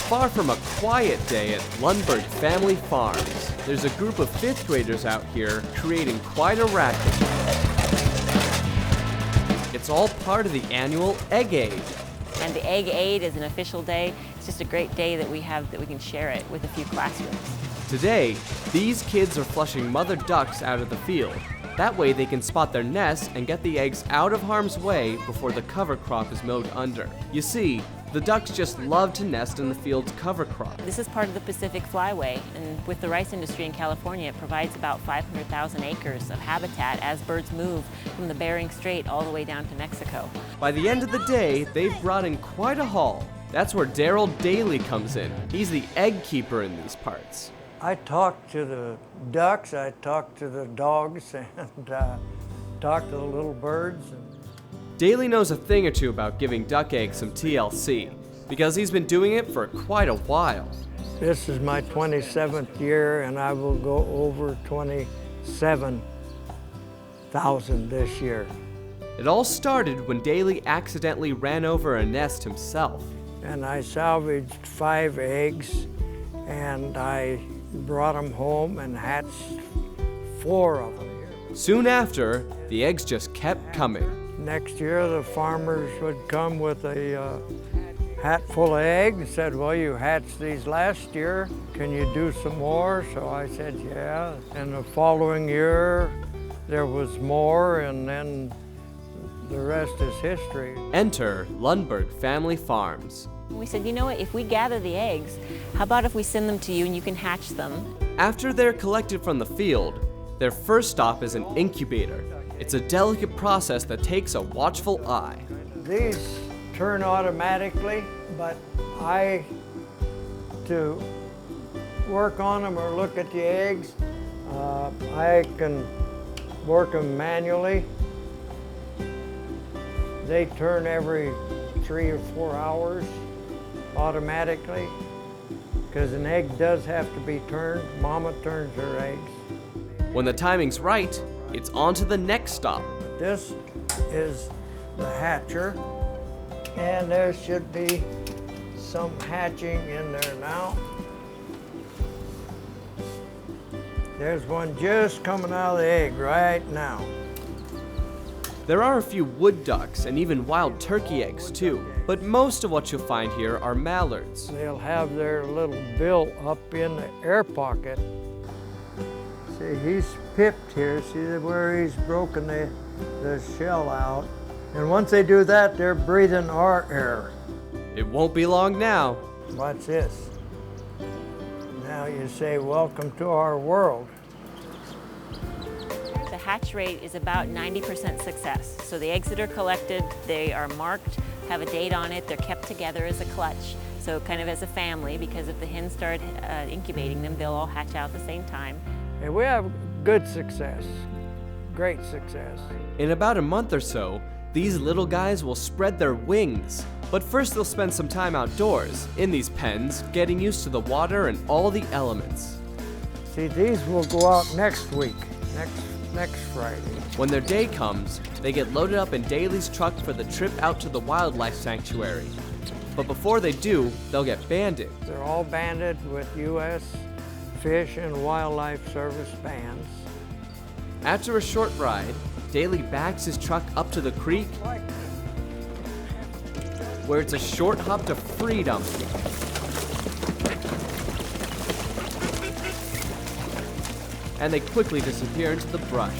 far from a quiet day at Lundberg Family Farms. There's a group of 5th graders out here creating quite a racket. It's all part of the annual Egg Aid. And the Egg Aid is an official day. It's just a great day that we have that we can share it with a few classrooms. Today, these kids are flushing mother ducks out of the field. That way they can spot their nests and get the eggs out of harm's way before the cover crop is mowed under. You see, the ducks just love to nest in the field's cover crop. This is part of the Pacific Flyway, and with the rice industry in California, it provides about 500,000 acres of habitat as birds move from the Bering Strait all the way down to Mexico. By the end of the day, they've brought in quite a haul. That's where Darrold Daly comes in. He's the egg keeper in these parts. I talk to the ducks, I talk to the dogs, and talk to the little birds. Daly knows a thing or two about giving duck eggs some TLC, because he's been doing it for quite a while. This is my 27th year, and I will go over 27,000 this year. It all started when Daly accidentally ran over a nest himself. And I salvaged 5 eggs, and I brought them home and hatched 4 of them. Soon after, the eggs just kept coming. Next year, the farmers would come with a hat full of eggs and said, well, you hatched these last year. Can you do some more? So I said, yeah. And the following year, there was more, and then the rest is history. Enter Lundberg Family Farms. We said, you know what, if we gather the eggs, how about if we send them to you and you can hatch them? After they're collected from the field, their first stop is an incubator. It's a delicate process that takes a watchful eye. These turn automatically, but to work on them or look at the eggs, I can work them manually. They turn every 3 or 4 hours automatically, because an egg does have to be turned. Mama turns her eggs. When the timing's right, it's on to the next stop. This is the hatcher, and there should be some hatching in there now. There's one just coming out of the egg right now. There are a few wood ducks and even wild turkey eggs too, but most of what you'll find here are mallards. They'll have their little bill up in the air pocket. See, he's pipped here. See where he's broken the shell out. And once they do that, they're breathing our air. It won't be long now. Watch this. Now you say, welcome to our world. The hatch rate is about 90% success. So the eggs that are collected, they are marked, have a date on it, they're kept together as a clutch. So kind of as a family, because if the hens start incubating them, they'll all hatch out at the same time. And we have good success, great success. In about a month or so, these little guys will spread their wings. But first they'll spend some time outdoors, in these pens, getting used to the water and all the elements. See, these will go out next week, next Friday. When their day comes, they get loaded up in Daly's truck for the trip out to the wildlife sanctuary. But before they do, they'll get banded. They're all banded with U.S. Fish and Wildlife Service bands. After a short ride, Daly backs his truck up to the creek, where it's a short hop to freedom. And they quickly disappear into the brush.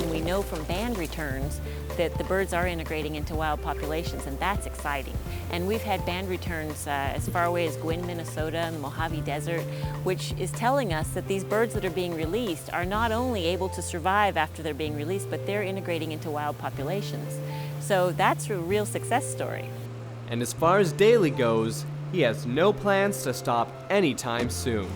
And we know from band returns that the birds are integrating into wild populations, and that's exciting. And we've had band returns as far away as Gwynn, Minnesota, and the Mojave Desert, which is telling us that these birds that are being released are not only able to survive after they're being released, but they're integrating into wild populations. So that's a real success story. And as far as Daly goes, he has no plans to stop anytime soon.